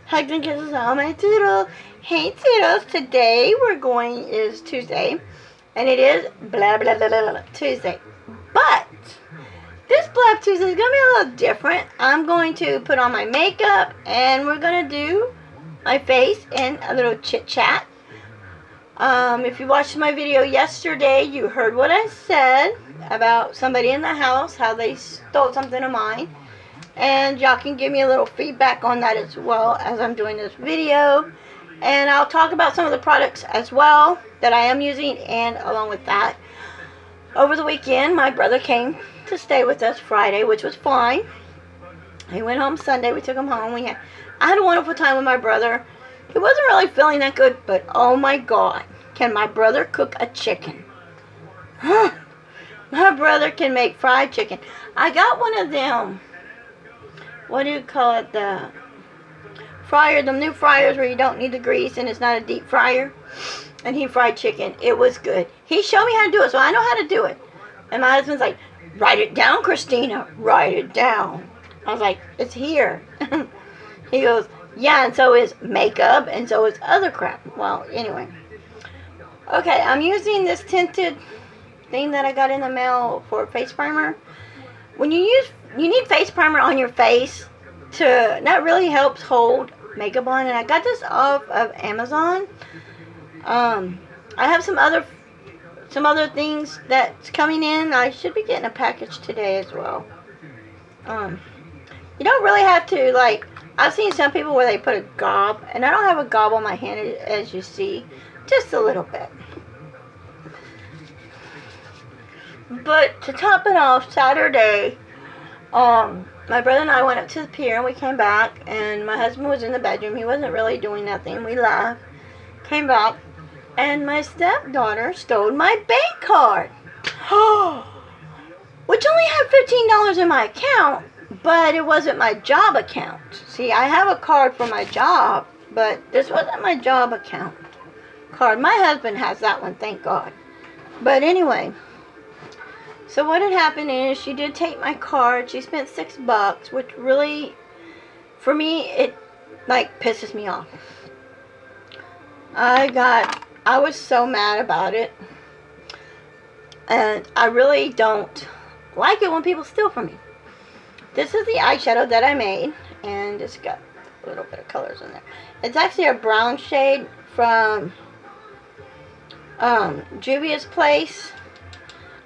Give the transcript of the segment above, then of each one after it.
Hugs and kisses all my toodles. Hey toodles, today is Tuesday, and it is blah blah blah blah, blah Tuesday. But this Blab Tuesday is going to be a little different. I'm going to put on my makeup, and we're going to do my face and a little chit chat. If you watched my video yesterday, you heard what I said about somebody in the house, how they stole something of mine. And y'all can give me a little feedback on that as well as I'm doing this video. And I'll talk about some of the products as well that I am using. And along with that, over the weekend, my brother came to stay with us Friday, which was fine. He went home Sunday. We took him home. I had a wonderful time with my brother. He wasn't really feeling that good, but oh my God, can my brother cook a chicken? My brother can make fried chicken. I got one of them, what do you call it, the fryer, the new fryers where you don't need the grease and it's not a deep fryer. And he fried chicken. It was good. He showed me how to do it, so I know how to do it. And my husband's like, write it down, Christina. Write it down. I was like, it's here. He goes, yeah, and so is makeup, and so is other crap. Well, anyway. Okay, I'm using this tinted thing that I got in the mail for face primer. When you need face primer on your face that really helps hold makeup on, and I got this off of Amazon. I have some other things that's coming in. I should be getting a package today as well. You don't really have to, like, I've seen some people where they put a gob, and I don't have a gob on my hand, as you see, just a little bit. But to top it off, Saturday, my brother and I went up to the pier, and we came back, and my husband was in the bedroom. He wasn't really doing nothing. We laughed, came back, and my stepdaughter stole my bank card. Which only had $15 in my account, but it wasn't my job account. See, I have a card for my job, but this wasn't my job account card. My husband has that one, thank God. But anyway, so what had happened is she did take my card. She spent $6, which really, for me, it like pisses me off. I was so mad about it. And I really don't like it when people steal from me. This is the eyeshadow that I made, and it's got a little bit of colors in there. It's actually a brown shade from Juvia's Place.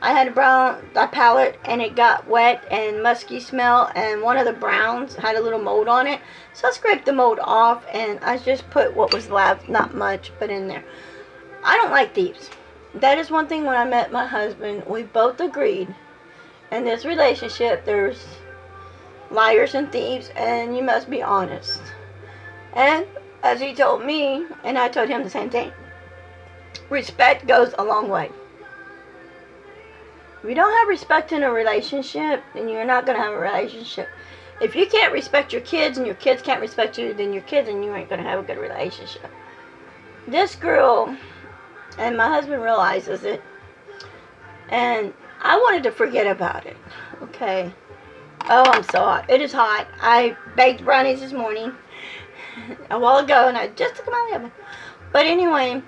I had a palette, and it got wet and musky smell, and one of the browns had a little mold on it. So I scraped the mold off, and I just put what was left, not much, but in there. I don't like thieves. That is one thing when I met my husband, we both agreed. In this relationship, there's liars and thieves, and you must be honest. And as he told me, and I told him the same thing, respect goes a long way. If you don't have respect in a relationship, then you're not going to have a relationship. If you can't respect your kids, and your kids can't respect you, then your kids and you ain't going to have a good relationship. This girl, and my husband realizes it, and I wanted to forget about it. Okay. Oh, I'm so hot. It is hot. I baked brownies this morning a while ago, and I just took them out of the oven. But anyway,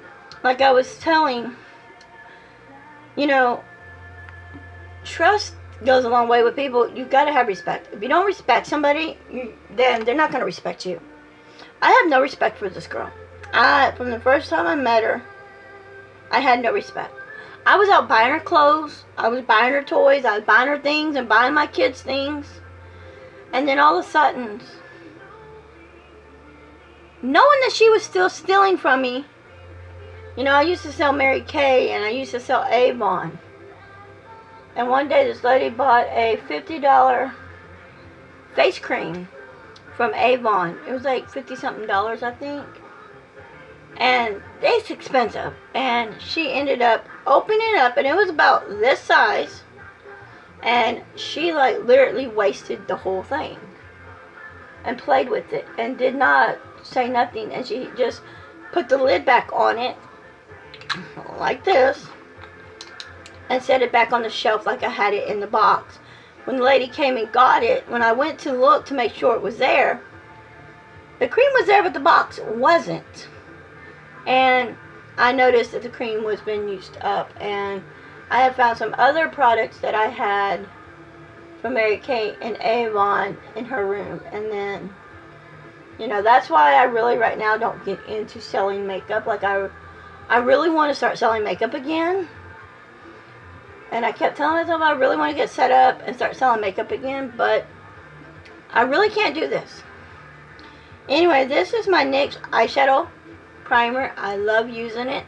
like I was telling, you know, trust goes a long way with people. You got to have respect. If you don't respect somebody, then they're not going to respect you. I have no respect for this girl. From the first time I met her, I had no respect. I was out buying her clothes. I was buying her toys. I was buying her things and buying my kids things. And then all of a sudden, knowing that she was still stealing from me, you know, I used to sell Mary Kay, and I used to sell Avon. And one day this lady bought a $50 face cream from Avon. It was like $50-something, I think. And it's expensive. And she ended up opening it up, and it was about this size. And she like literally wasted the whole thing. And played with it. And did not say nothing. And she just put the lid back on it. Like this. And set it back on the shelf like I had it in the box. When the lady came and got it, when I went to look to make sure it was there, the cream was there, but the box wasn't. And I noticed that the cream was being used up, and I had found some other products that I had from Mary Kate and Avon in her room. And then, you know, that's why I really right now don't get into selling makeup. Like, I really want to start selling makeup again. And I kept telling myself I really want to get set up and start selling makeup again, but I really can't do this. Anyway, this is my NYX eyeshadow primer. I love using it.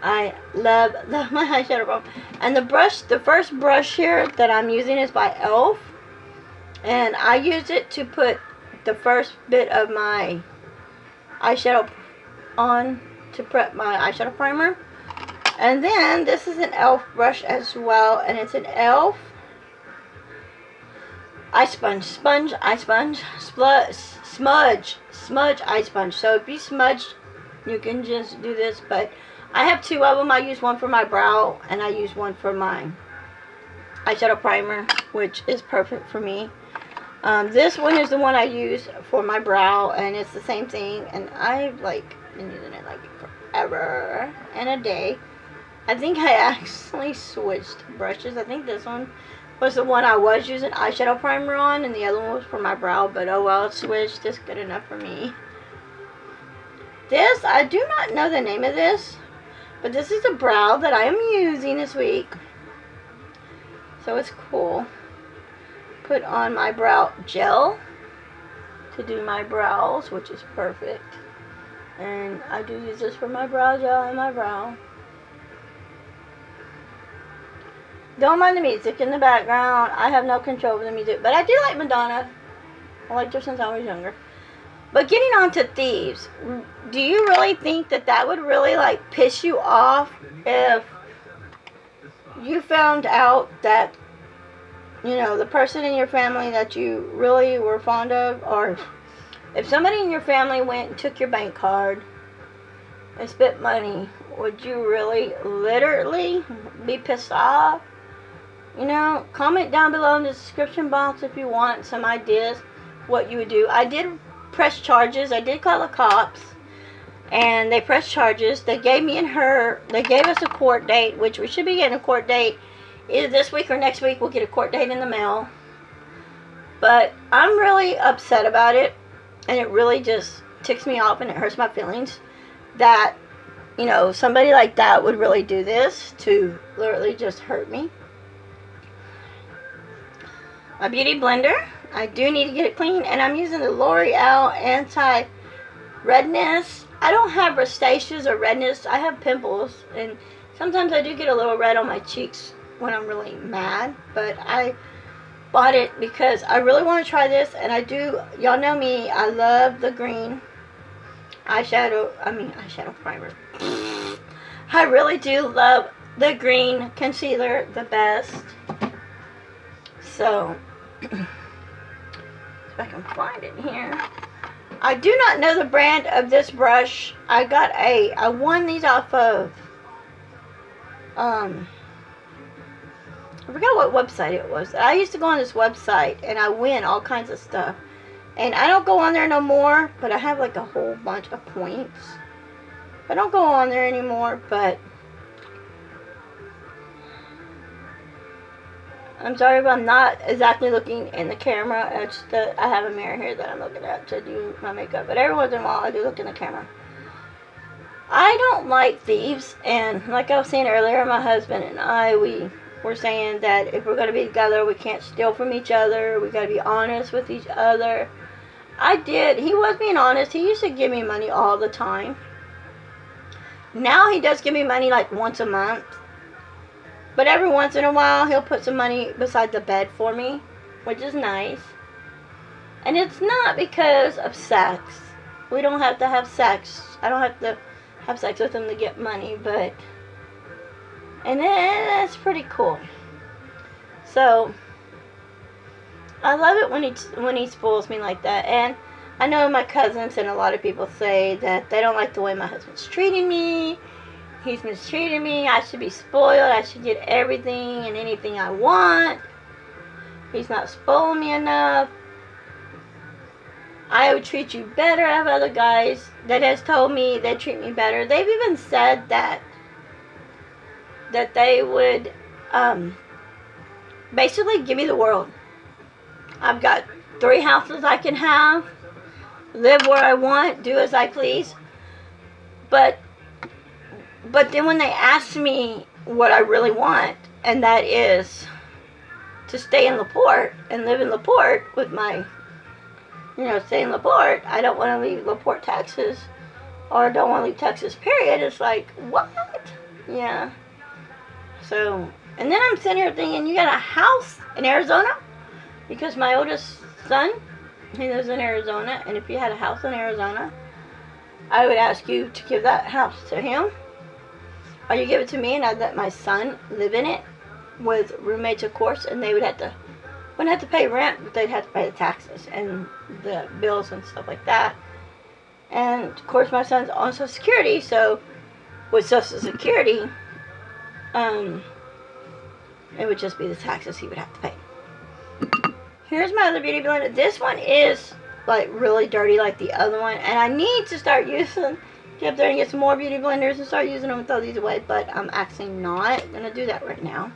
I love my eyeshadow primer. And the brush, the first brush here that I'm using is by e.l.f. And I used it to put the first bit of my eyeshadow on to prep my eyeshadow primer. And then this is an e.l.f. brush as well, and it's an e.l.f. eye sponge, smudge eye sponge. So if you smudge, you can just do this, but I have two of them. I use one for my brow, and I use one for my eyeshadow primer, which is perfect for me. This one is the one I use for my brow, and it's the same thing, and I've like been using it like forever and a day. I think I actually switched brushes. I think this one was the one I was using eyeshadow primer on, and the other one was for my brow, but oh well, it's switched. It's good enough for me. This, I do not know the name of this, but this is a brow that I am using this week. So it's cool. Put on my brow gel to do my brows, which is perfect. And I do use this for my brow gel and my brow. Don't mind the music in the background. I have no control over the music, but I do like Madonna. I liked her since I was younger. But getting on to thieves, do you really think that that would really like piss you off if you found out that, you know, the person in your family that you really were fond of, or if somebody in your family went and took your bank card and spent money, would you really literally be pissed off? You know, comment down below in the description box if you want some ideas what you would do. I did press charges. I did call the cops, and they pressed charges. They gave me and her, they gave us a court date, which we should be getting a court date either this week or next week. We'll get a court date in the mail. But I'm really upset about it, and it really just ticks me off, and it hurts my feelings that, you know, somebody like that would really do this to literally just hurt me. My beauty blender, I do need to get it clean, and I'm using the L'Oreal anti-redness. I don't have rosaceas or redness. I have pimples, and sometimes I do get a little red on my cheeks when I'm really mad, but I bought it because I really want to try this, and I do, y'all know me, I love the green eyeshadow primer. I really do love the green concealer the best. So, if I can find it here. I do not know the brand of this brush. I won these off of, I forgot what website it was. I used to go on this website, and I win all kinds of stuff. And I don't go on there no more, but I have like a whole bunch of points. I don't go on there anymore, but I'm sorry if I'm not exactly looking in the camera. It's that I have a mirror here that I'm looking at to do my makeup. But every once in a while, I do look in the camera. I don't like thieves. And like I was saying earlier, my husband and I, we were saying that if we're going to be together, we can't steal from each other. We got to be honest with each other. I did. He was being honest. He used to give me money all the time. Now he does give me money like once a month. But every once in a while, he'll put some money beside the bed for me, which is nice. And it's not because of sex. We don't have to have sex. I don't have to have sex with him to get money, but... And that's pretty cool. So, I love it when he spoils me like that. And I know my cousins and a lot of people say that they don't like the way my husband's treating me. He's mistreating me. I should be spoiled. I should get everything and anything I want. He's not spoiling me enough. I would treat you better. I have other guys that has told me they treat me better. They've even said that they would basically give me the world. I've got 3 houses I can have, live where I want, do as I please. But then when they ask me what I really want, and that is to stay in LaPorte and live in LaPorte with my, stay in LaPorte. I don't want to leave LaPorte, Texas, or don't want to leave Texas, period. It's like, what? Yeah. So, and then I'm sitting here thinking, you got a house in Arizona? Because my oldest son, he lives in Arizona, and if you had a house in Arizona, I would ask you to give that house to him, or you give it to me and I'd let my son live in it with roommates, of course, and they wouldn't have to pay rent, but they'd have to pay the taxes and the bills and stuff like that. And of course my son's on Social Security, so with Social Security, it would just be the taxes he would have to pay. Here's my other beauty blender. This one is like really dirty like the other one, and I need to start using, get up there and get some more beauty blenders and start using them and throw these away, but I'm actually not going to do that right now.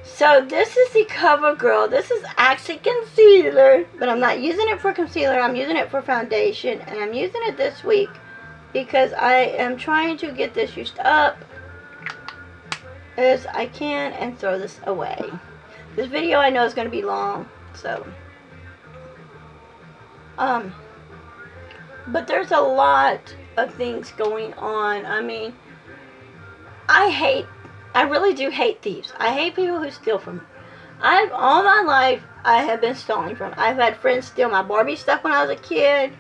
So this is the CoverGirl. This is actually concealer, but I'm not using it for concealer. I'm using it for foundation, and I'm using it this week because I am trying to get this used up as I can and throw this away. This video I know is going to be long, so but there's a lot of things going on. I mean, I really do hate thieves. I hate people who steal from me. All my life, I have been stolen from. I've had friends steal my Barbie stuff when I was a kid.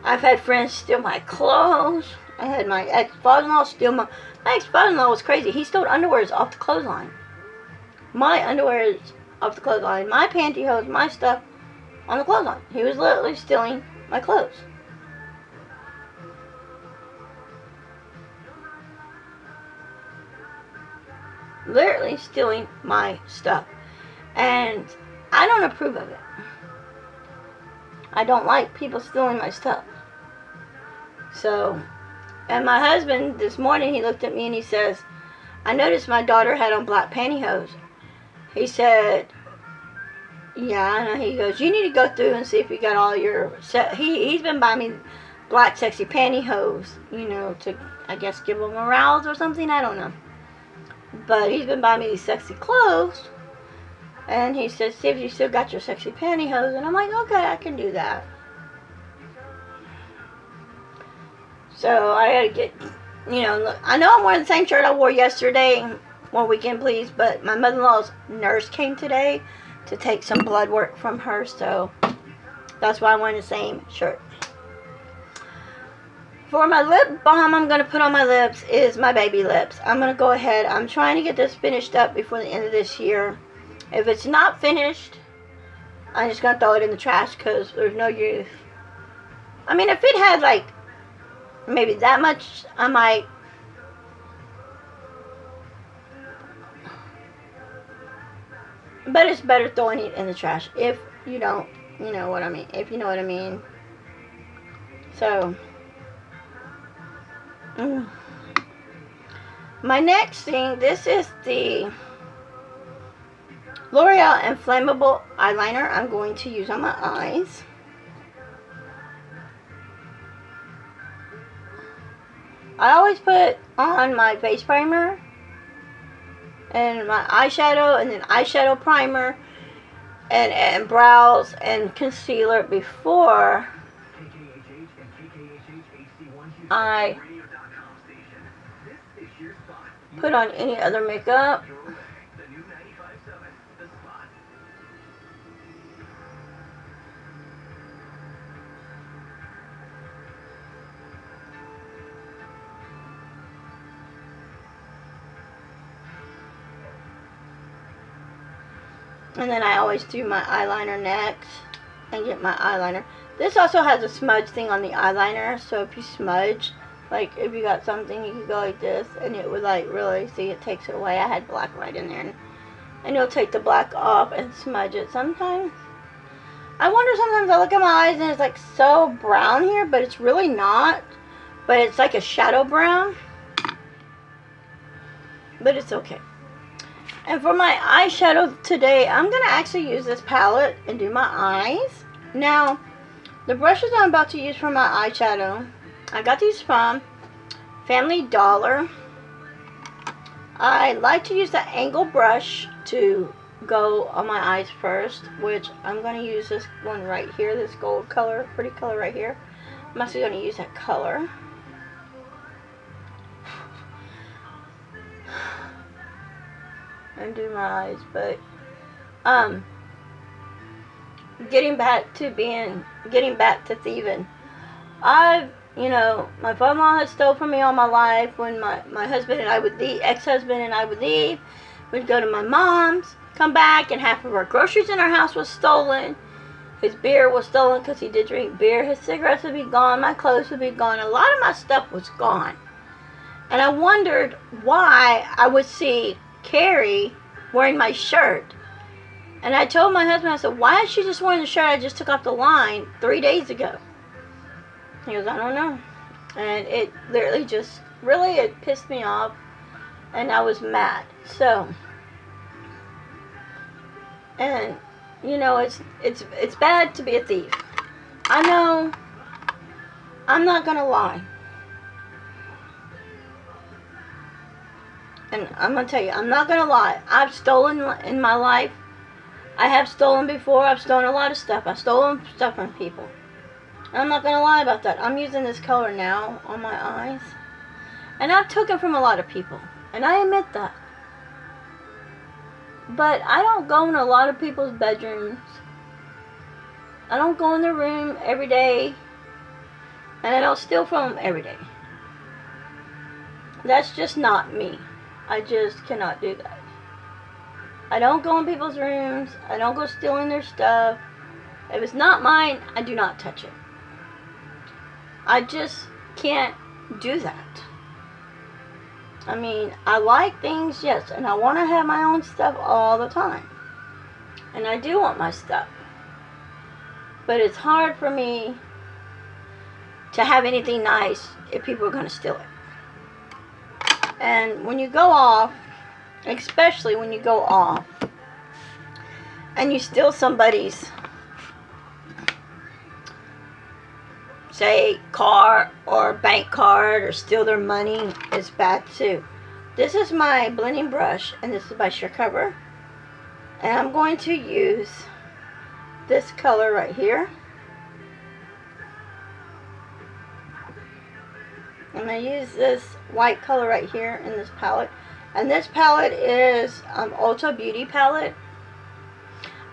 I've had friends steal my clothes. I had my ex-father-in-law steal my ex-father-in-law was crazy. He stole underwears off the clothesline. My underwears off the clothesline. My pantyhose, my stuff on the clothesline. He was literally stealing my clothes. Literally stealing my stuff. And I don't approve of it. I don't like people stealing my stuff. So, and my husband, this morning, he looked at me and he says, I noticed my daughter had on black pantyhose. He said, yeah, and he goes, you need to go through and see if you got all your, he's been buying me black sexy pantyhose, to, I guess, give them morals or something, I don't know. But he's been buying me these sexy clothes, and he says, see if you still got your sexy pantyhose, and I'm like, okay, I can do that. So I gotta get, look, I know I'm wearing the same shirt I wore yesterday, one weekend please, but my mother-in-law's nurse came today to take some blood work from her, so that's why I'm wearing the same shirt. For my lip balm I'm going to put on my lips is my baby lips. I'm going to go ahead. I'm trying to get this finished up before the end of this year. If it's not finished, I'm just going to throw it in the trash because there's no use. I mean, if it had like maybe that much, I might. But it's better throwing it in the trash if you don't, you know what I mean. If you know what I mean. So. My next thing, this is the L'Oreal Inflammable Eyeliner I'm going to use on my eyes. I always put on my face primer and my eyeshadow and then eyeshadow primer and brows and concealer before I put on any other makeup. And then I always do my eyeliner next and get my eyeliner. This also has a smudge thing on the eyeliner, so if you smudge, like if you got something, you could go like this and it would like really, see, it takes it away. I had black right in there, and you'll take the black off and smudge it sometimes. I wonder sometimes I look at my eyes and it's like so brown here, but it's really not. But it's like a shadow brown. But it's okay. And for my eyeshadow today, I'm going to actually use this palette and do my eyes. Now, the brushes I'm about to use for my eyeshadow, I got these from Family Dollar. I like to use the angle brush to go on my eyes first, which I'm going to use this one right here, this gold color, pretty color right here. I'm actually going to use that color. And do my eyes, but getting back to thieving. My father-in-law had stole from me all my life. When my husband and I would leave, ex-husband and I would leave, we'd go to my mom's, come back, and half of our groceries in our house was stolen. His beer was stolen because he did drink beer. His cigarettes would be gone. My clothes would be gone. A lot of my stuff was gone. And I wondered why I would see Carrie wearing my shirt. And I told my husband, I said, why is she just wearing the shirt I just took off the line 3 days ago? He goes, I don't know. And it literally just, really, it pissed me off. And I was mad. So, and, it's bad to be a thief. I know, I'm not going to lie. And I'm going to tell you, I'm not going to lie. I've stolen in my life. I have stolen before. I've stolen a lot of stuff. I've stolen stuff from people. And I'm not going to lie about that. I'm using this color now on my eyes. And I've taken from a lot of people. And I admit that. But I don't go in a lot of people's bedrooms. I don't go in their room every day. And I don't steal from them every day. That's just not me. I just cannot do that. I don't go in people's rooms. I don't go stealing their stuff. If it's not mine, I do not touch it. I just can't do that. I mean, I like things, yes, and I want to have my own stuff all the time. And I do want my stuff. But it's hard for me to have anything nice if people are going to steal it. And when you go off, especially when you go off and you steal somebody's, say, car or bank card, or steal their money, it's bad too. This is my blending brush, and this is my sheer cover. And I'm going to use this color right here. I'm going to use this white color right here in this palette. And this palette is Ulta Beauty palette.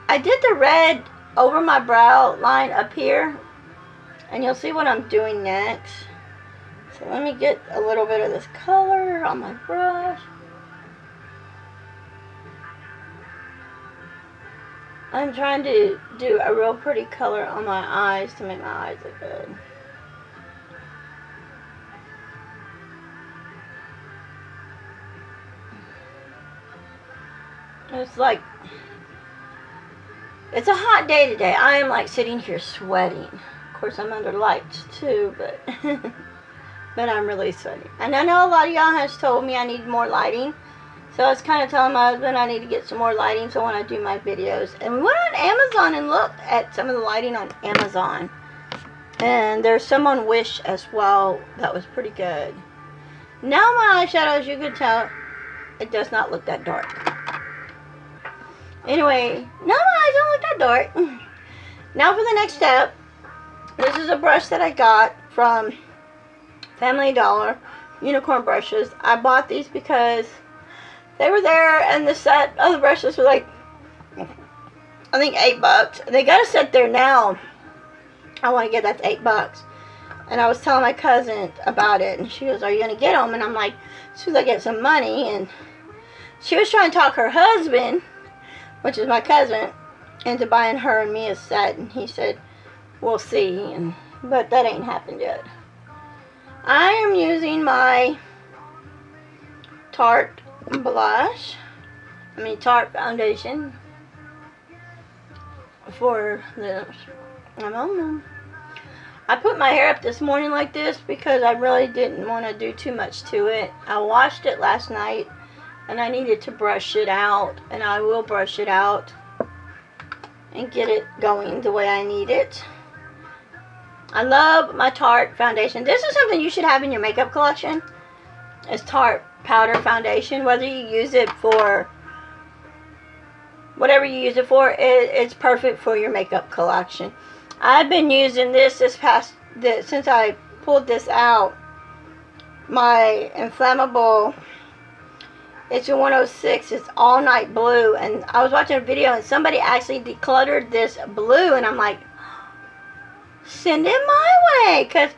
I did the red over my brow line up here. And you'll see what I'm doing next. So let me get a little bit of this color on my brush. I'm trying to do a real pretty color on my eyes to make my eyes look good. It's like, it's a hot day today. I am like sitting here sweating. Of course, I'm under lights too, but but I'm really sweating. And I know a lot of y'all has told me I need more lighting. So I was kind of telling my husband I need to get some more lighting so when I do my videos. And we went on Amazon and looked at some of the lighting on Amazon. And there's some on Wish as well that was pretty good. Now my eyeshadow, as you can tell, it does not look that dark. Anyway, now my eyes don't look that dark. Now for the next step. This is a brush that I got from Family Dollar, unicorn brushes. I bought these because they were there, and the set of the brushes were like, I think $8. They got a set there now. I want to get that to $8. And I was telling my cousin about it, and she goes, are you going to get them? And I'm like, as soon as I get some money. And she was trying to talk her husband, which is my cousin, into buying her and me a set. And he said, we'll see. But that ain't happened yet. I am using my Tarte Tarte foundation. for this. I don't know. I put my hair up this morning like this because I really didn't want to do too much to it. I washed it last night and I needed to brush it out, and I will brush it out and get it going the way I need it. I love my Tarte foundation. This is something you should have in your makeup collection. It's Tarte powder foundation. Whether you use it for whatever you use it for, it's perfect for your makeup collection. I've been using this since I pulled this out. My inflammable, it's a 106. It's all night blue, and I was watching a video and somebody actually decluttered this blue, and I'm like, send it my way, because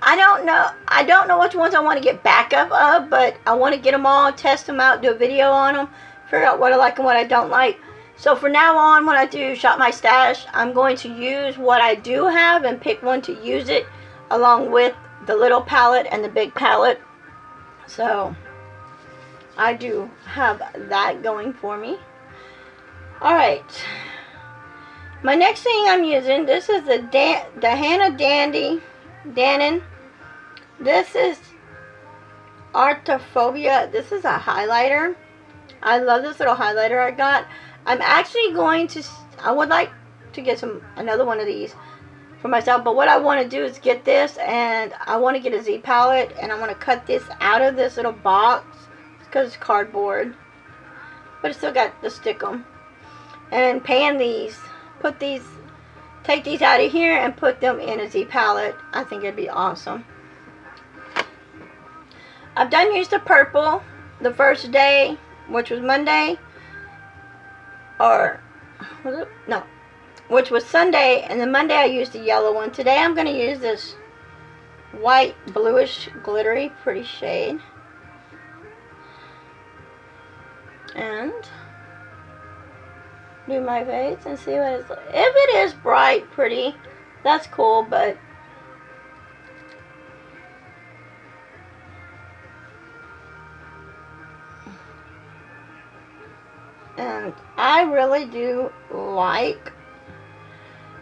I don't know which ones I want to get backup of, but I want to get them all, test them out, do a video on them, figure out what I like and what I don't like. So for now on, when I do shop my stash, I'm going to use what I do have and pick one to use it along with the little palette and the big palette. So I do have that going for me. Alright. My next thing I'm using, this is the Hannah Dannon. This is Artophobia. This is a highlighter. I love this little highlighter I got. I'm actually going to, I would like to get another one of these for myself, but what I want to do is get this, and I want to get a Z palette, and I want to cut this out of this little box because it's cardboard, but it's still got the stickum, and pan these, take these out of here and put them in a Z palette. I think it'd be awesome. I've done used the purple the first day, which was Monday, or was it? No, which was Sunday, and then Monday I used the yellow one. Today I'm going to use this white, bluish, glittery, pretty shade. And do my face and see what it's like. If it is bright, pretty, that's cool, but and I really do like,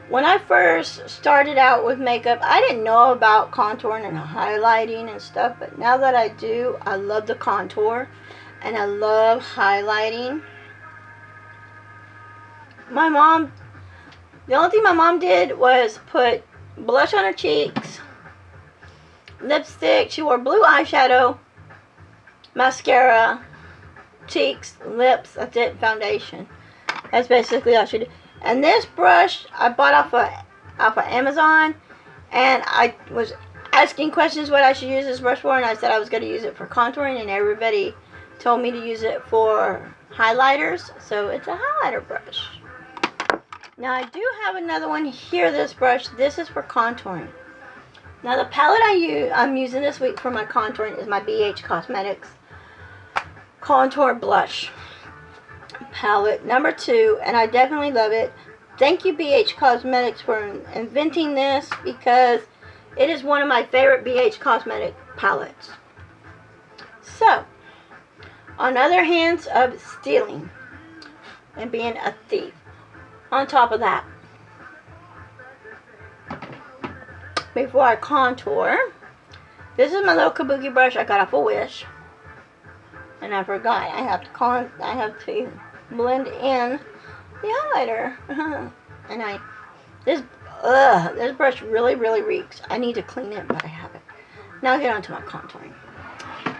when I first started out with makeup, I didn't know about contouring and highlighting and stuff, but now that I do, I love the contour and I love highlighting. The only thing my mom did was put blush on her cheeks, lipstick, she wore blue eyeshadow, mascara, cheeks, lips, that's it, foundation. That's basically all she did. And this brush I bought off of Amazon, and I was asking questions what I should use this brush for, and I said I was going to use it for contouring, and everybody told me to use it for highlighters, so it's a highlighter brush. Now I do have another one here, this brush. This is for contouring. Now the palette I'm using this week for my contouring is my BH Cosmetics Contour Blush palette number 2, and I definitely love it. Thank you, BH Cosmetics, for inventing this, because it is one of my favorite BH Cosmetic palettes. So, on other hands of stealing and being a thief, on top of that, before I contour, this is my little kabuki brush I got off a Wish. And I forgot, I have to blend in the highlighter. And this brush really reeks. I need to clean it, but I haven't. Now I'll get on to my contouring.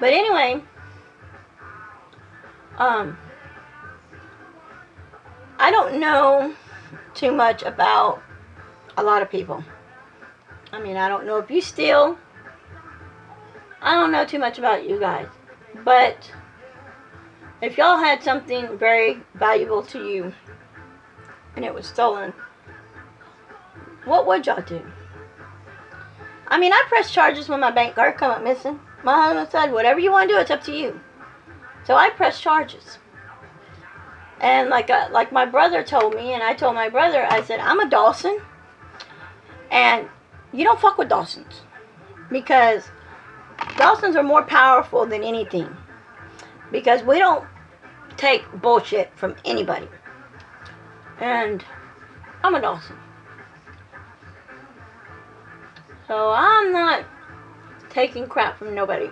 But anyway, I don't know too much about a lot of people. I mean, I don't know if you steal. I don't know too much about you guys. But if y'all had something very valuable to you and it was stolen, what would y'all do? I mean, I press charges when my bank card come up missing. My husband said, whatever you want to do, it's up to you. So I press charges. And like my brother told me, and I told my brother, I said, I'm a Dawson, and you don't fuck with Dawsons, because Dawsons are more powerful than anything, because we don't take bullshit from anybody. And I'm a Dawson. So I'm not taking crap from nobody.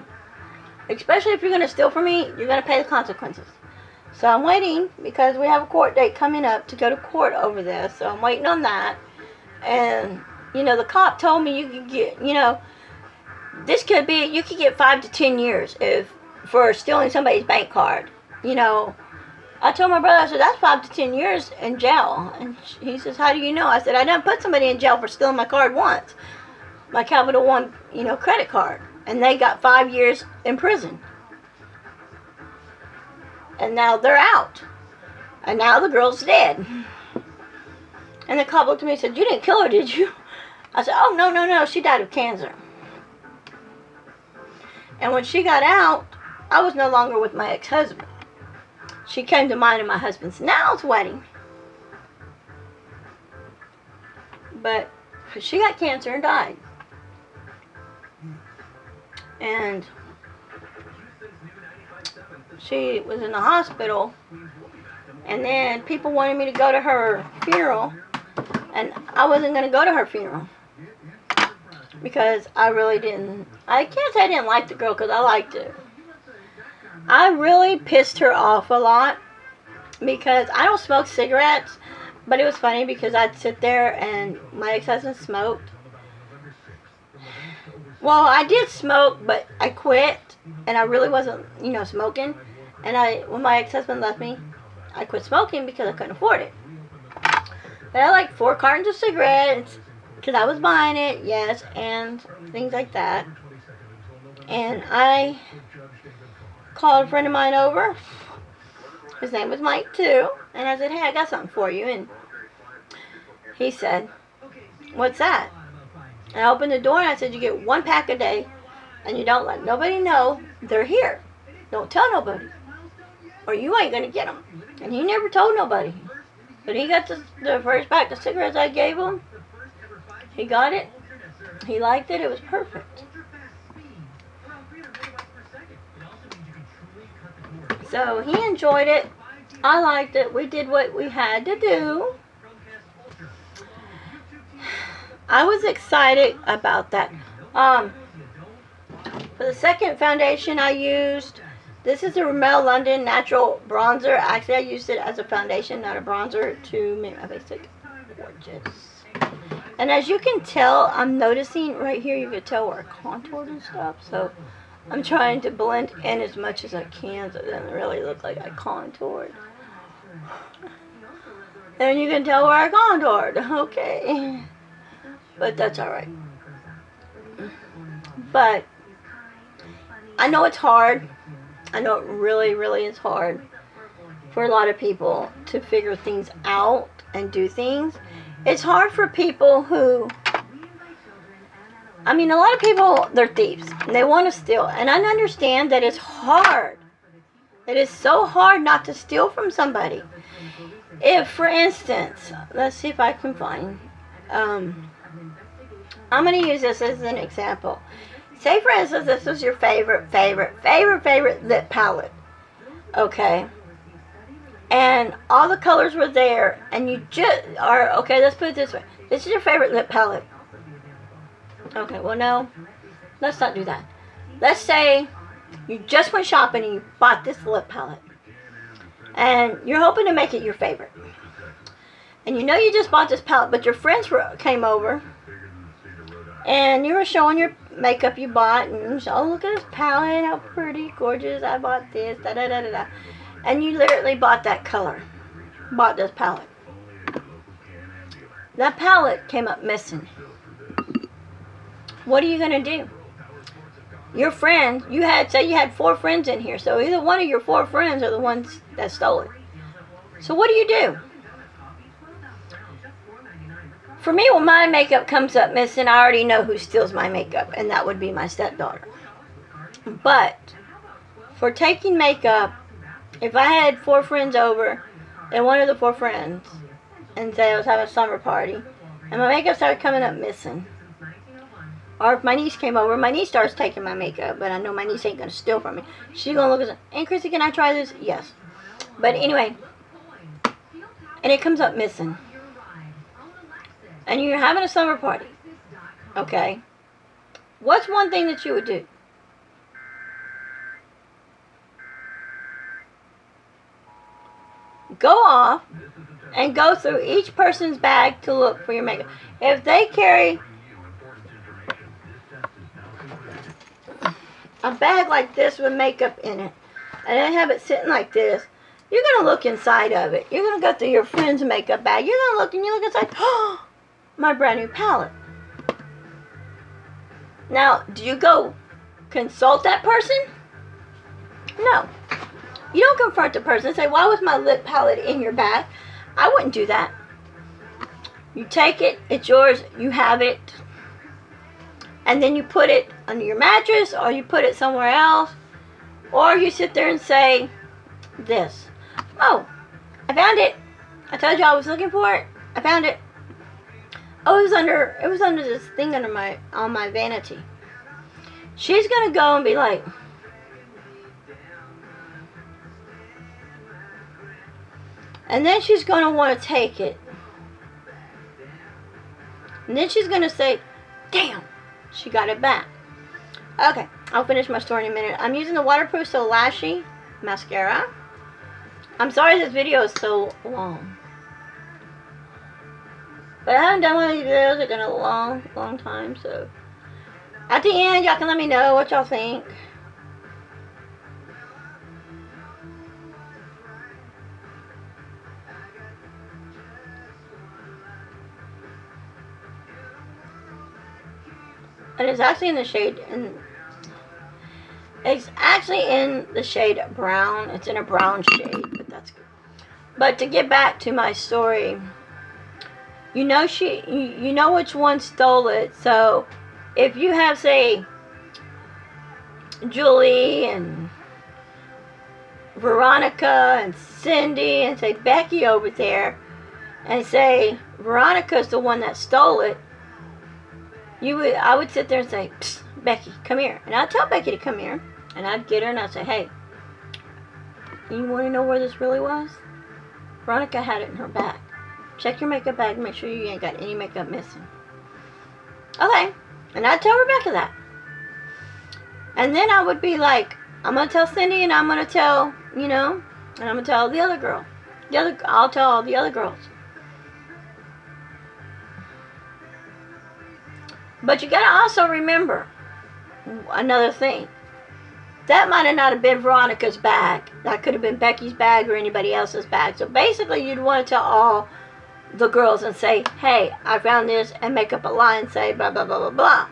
Especially if you're going to steal from me, you're going to pay the consequences. So I'm waiting because we have a court date coming up to go to court over this. So I'm waiting on that. And, you know, the cop told me you could get, you know, this could be, you could get 5 to 10 years for stealing somebody's bank card. You know, I told my brother, I said, that's 5 to 10 years in jail. And he says, how do you know? I said, I done put somebody in jail for stealing my card once. My Capital One, you know, credit card. And they got 5 years in prison. And now they're out. And now the girl's dead. And the cop looked at me and said, you didn't kill her, did you? I said, oh, no, she died of cancer. And when she got out, I was no longer with my ex-husband. She came to mine and my husband's now's wedding. But she got cancer and died. And she was in the hospital. And then people wanted me to go to her funeral. And I wasn't going to go to her funeral. Because I really didn't. I can't say I didn't like the girl because I liked her. I really pissed her off a lot. Because I don't smoke cigarettes. But it was funny because I'd sit there and my ex-husband smoked. Well, I did smoke, but I quit. And I really wasn't, you know, smoking. And when my ex-husband left me, I quit smoking because I couldn't afford it. But I like 4 cartons of cigarettes. Because I was buying it, yes, and things like that. And I called a friend of mine over. His name was Mike, too. And I said, hey, I got something for you. And he said, what's that? And I opened the door and I said, you get 1 pack a day. And you don't let nobody know they're here. Don't tell nobody. Or you ain't going to get them. And he never told nobody. But he got the first pack of cigarettes I gave him. He got it. He liked it. It was perfect. So he enjoyed it. I liked it. We did what we had to do. I was excited about that. For the second foundation I used, this is the Rimmel London Natural Bronzer. Actually, I used it as a foundation, not a bronzer, to make my basic gorgeous. And as you can tell, I'm noticing right here, you can tell where I contoured and stuff. So I'm trying to blend in as much as I can so it doesn't really look like I contoured. And you can tell where I contoured. Okay. But that's alright. But I know it's hard. I know it really, really is hard for a lot of people to figure things out and do things. It's hard for people who, I mean, a lot of people, they're thieves. And they want to steal. And I understand that it's hard. It is so hard not to steal from somebody. If, for instance, let's see if I can find, I'm going to use this as an example. Say, for instance, this was your favorite lip palette. Okay. And all the colors were there, and you just are, okay, let's put it this way. This is your favorite lip palette. Okay, well, no, let's not do that. Let's say you just went shopping and you bought this lip palette. And you're hoping to make it your favorite. And you know you just bought this palette, but your friends came over, and you were showing your makeup you bought, and oh, look at this palette, how pretty, gorgeous, I bought this, da-da-da-da-da. And you literally bought that color. Bought this palette. That palette came up missing. What are you going to do? Your friend, say you had 4 friends in here. So either one of your 4 friends are the ones that stole it. So what do? For me, when my makeup comes up missing, I already know who steals my makeup. And that would be my stepdaughter. But for taking makeup, if I had 4 friends over, and one of the 4 friends, and say I was having a summer party, and my makeup started coming up missing, or if my niece came over, my niece starts taking my makeup, but I know my niece ain't going to steal from me. She's going to look and say, hey, Chrissy, can I try this? Yes. But anyway, and it comes up missing. and you're having a summer party, okay, what's one thing that you would do? Go off and go through each person's bag to look for your makeup. If they carry a bag like this with makeup in it, and they have it sitting like this, you're going to look inside of it. You're going to go through your friend's makeup bag. You're going to look and you look inside, oh, my brand new palette. Now, do you go consult that person? No. You don't confront the person and say, why was my lip palette in your bag? I wouldn't do that. You take it, it's yours, you have it, and then you put it under your mattress, or you put it somewhere else, or you sit there and say this. Oh, I found it. I told you I was looking for it. I found it. Oh, it was under this thing on my vanity. She's gonna go and be like, and then she's going to want to take it. And then she's going to say, damn, she got it back. Okay, I'll finish my story in a minute. I'm using the Waterproof So Lashy mascara. I'm sorry this video is so long. But I haven't done one of these videos in a long, long time. So at the end, y'all can let me know what y'all think. And it's actually in the shade, it's actually in the shade brown. It's in a brown shade, but that's good. But to get back to my story, you know which one stole it. So if you have, say, Julie and Veronica and Cindy and say Becky over there, and say Veronica's the one that stole it, I would sit there and say, Becky, come here. And I'd tell Becky to come here. And I'd get her and I'd say, hey, you want to know where this really was? Veronica had it in her bag. Check your makeup bag. Make sure you ain't got any makeup missing. Okay. And I'd tell Rebecca that. And then I would be like, I'm going to tell Cindy and I'm going to tell, and I'm going to tell the other girl. I'll tell all the other girls. But you gotta also remember another thing. That might have not been Veronica's bag. That could have been Becky's bag or anybody else's bag. So basically, you'd want to tell all the girls and say, hey, I found this, and make up a lie and say blah, blah, blah, blah, blah.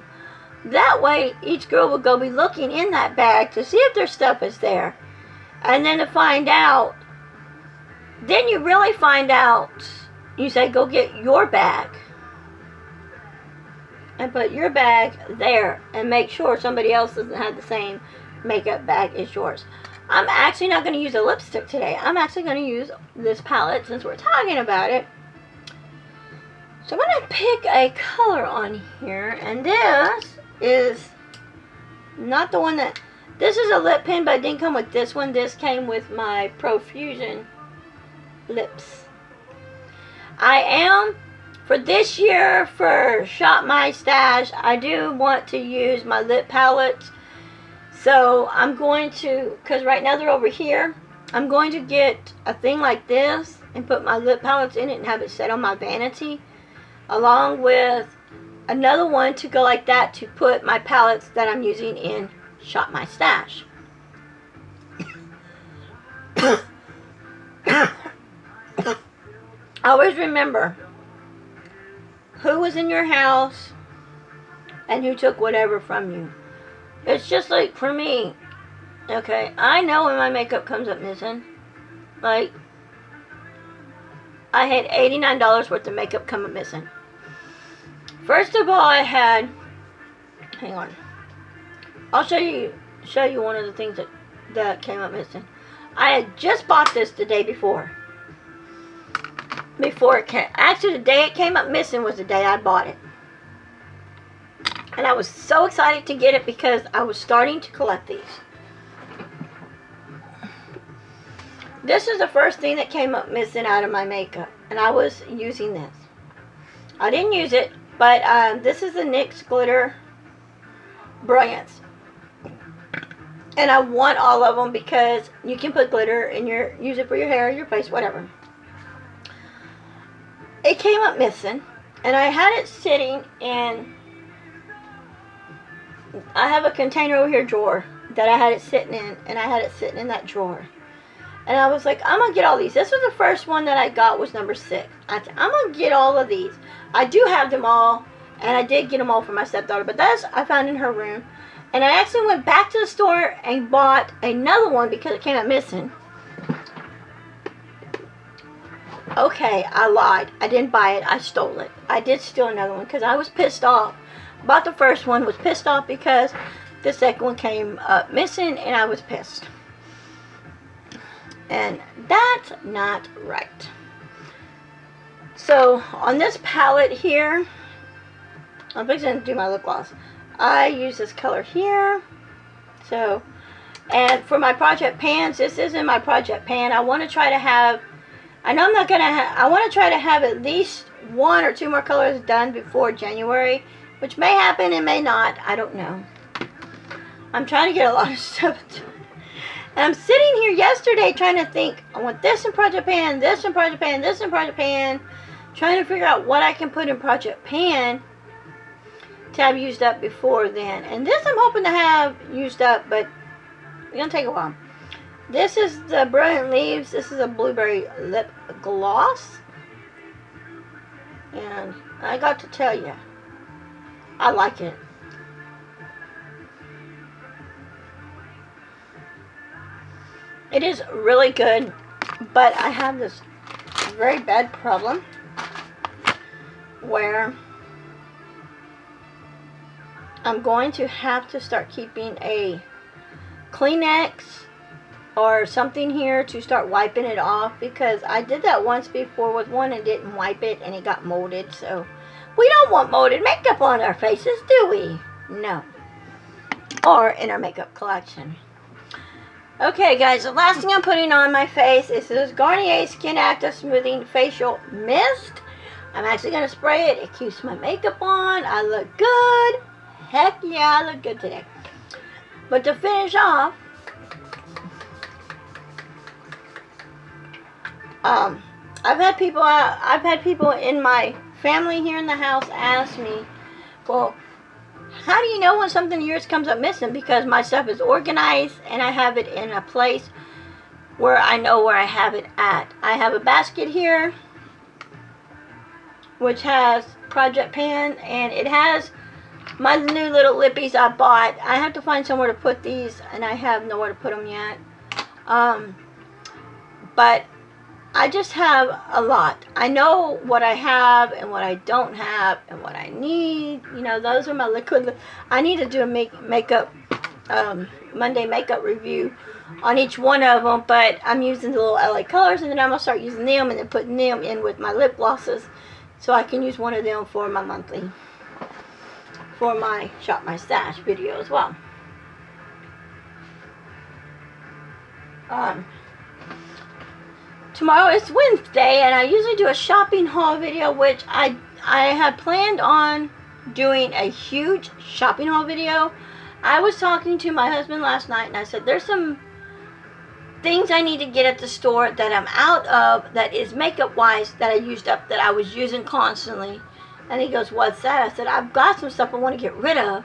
That way, each girl would go be looking in that bag to see if their stuff is there. And then to find out, then you really find out, you say, go get your bag. And put your bag there and make sure somebody else doesn't have the same makeup bag as yours. I'm actually not going to use a lipstick today. I'm actually going to use this palette since we're talking about it. So I'm going to pick a color on here. And this is not the one that... This is a lip pen, but it didn't come with this one. This came with my Profusion lips. I am... For this year, for Shop My Stash, I do want to use my lip palettes. So I'm going to, because right now they're over here, I'm going to get a thing like this and put my lip palettes in it and have it set on my vanity. Along with another one to go like that to put my palettes that I'm using in Shop My Stash. Always remember who was in your house and who took whatever from you. It's just like for me, okay, I know when my makeup comes up missing. Like, I had $89 worth of makeup come up missing. First of all, I had, hang on, I'll show you one of the things that came up missing. I had just bought this the day before it came. Actually, the day it came up missing was the day I bought it. And I was so excited to get it because I was starting to collect these. This is the first thing that came up missing out of my makeup. And I was using this. I didn't use it, but this is the NYX Glitter Brilliance. And I want all of them because you can put glitter in use it for your hair, your face, whatever. It came up missing, and I had it sitting in, I have a container over here, drawer, that I had it sitting in, and I had it sitting in that drawer. And I was like, I'm going to get all these. This was the first one that I got, was number 6. I said, I'm going to get all of these. I do have them all, and I did get them all for my stepdaughter, but that's I found in her room. And I actually went back to the store and bought another one because it came out missing. Okay, I lied. I didn't buy it. I stole it. I did steal another one because I was pissed off. Bought the first one, was pissed off because the second one came up missing, and I was pissed. And that's not right. So, on this palette here, I'm fixing to do my lip gloss. I use this color here. So, and for my project pans, this isn't my project pan. I want to try to have, I know I'm not going to have, I want to try to have at least 1 or 2 more colors done before January, which may happen and may not. I don't know. I'm trying to get a lot of stuff done. And I'm sitting here yesterday trying to think, I want this in project pan, this in project pan, this in project pan, trying to figure out what I can put in project pan to have used up before then. And this I'm hoping to have used up, but it's going to take a while. This is the Brilliant Leaves. This is a blueberry lip gloss. And I got to tell you, I like it. It is really good, but I have this very bad problem where I'm going to have to start keeping a Kleenex or something here to start wiping it off, because I did that once before with one and didn't wipe it and it got molded. So we don't want molded makeup on our faces, do we? No. Or in our makeup collection. Okay guys, the last thing I'm putting on my face is this Garnier Skin Active Smoothing Facial Mist. I'm actually going to spray it. It keeps my makeup on. I look good. Heck yeah, I look good today. But to finish off, I've had people in my family here in the house ask me, well, how do you know when something of yours comes up missing? Because my stuff is organized and I have it in a place where I know where I have it at. I have a basket here which has project pan, and it has my new little lippies I bought. I have to find somewhere to put these, and I have nowhere to put them yet. But I just have a lot. I know what I have and what I don't have and what I need. You know, those are my liquid. I need to do a makeup Monday makeup review on each one of them, but I'm using the little LA colors, and then I'm going to start using them and then putting them in with my lip glosses so I can use one of them for my monthly, for my Shop My Stash video as well. Tomorrow is Wednesday, and I usually do a shopping haul video, which I had planned on doing a huge shopping haul video. I was talking to my husband last night, and I said, there's some things I need to get at the store that I'm out of, that is makeup wise, that I used up, that I was using constantly. And he goes, what's that? I said, I've got some stuff I want to get rid of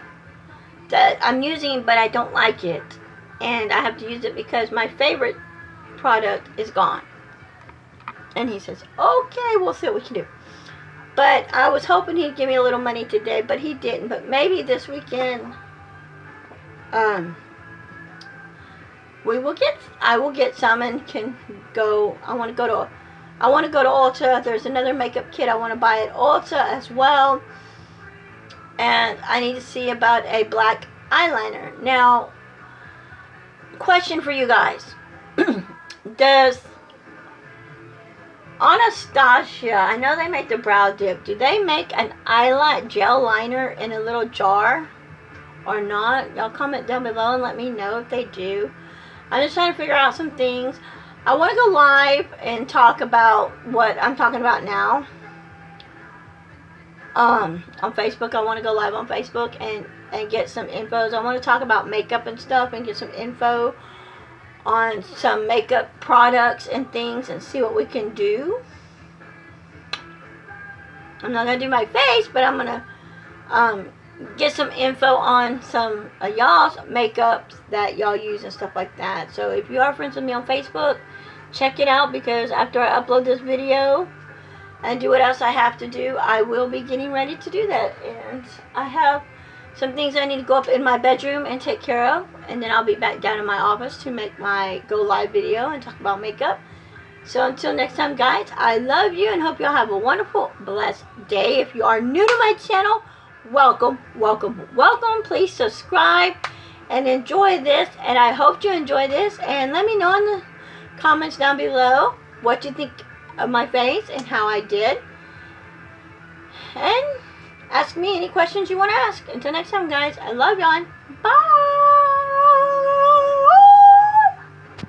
that I'm using, but I don't like it, and I have to use it because my favorite product is gone. And he says, okay, we'll see what we can do. But I was hoping he'd give me a little money today, but he didn't. But maybe this weekend, I will get some and can go. I want to go to Ulta. There's another makeup kit I want to buy at Ulta as well. And I need to see about a black eyeliner. Now, question for you guys. Does Anastasia, I know they make the brow dip. Do they make an eyeliner gel liner in a little jar or not? Y'all comment down below and let me know if they do. I'm just trying to figure out some things. I want to go live and talk about what I'm talking about now. on Facebook. I want to go live on Facebook and get some infos. I want to talk about makeup and stuff and get some info on some makeup products and things and see what we can do. I'm not going to do my face, but I'm going to get some info on some of y'all's makeups that y'all use and stuff like that. So if you are friends with me on Facebook, check it out, because after I upload this video and do what else I have to do, I will be getting ready to do that. And I have some things I need to go up in my bedroom and take care of, and then I'll be back down in my office to make my go live video and talk about makeup. So until next time, guys, I love you and hope y'all have a wonderful, blessed day. If you are new to my channel, welcome, welcome, welcome. Please subscribe and enjoy this, and I hope you enjoy this. And let me know in the comments down below what you think of my face and how I did. And ask me any questions you want to ask. Until next time, guys, I love y'all. Bye.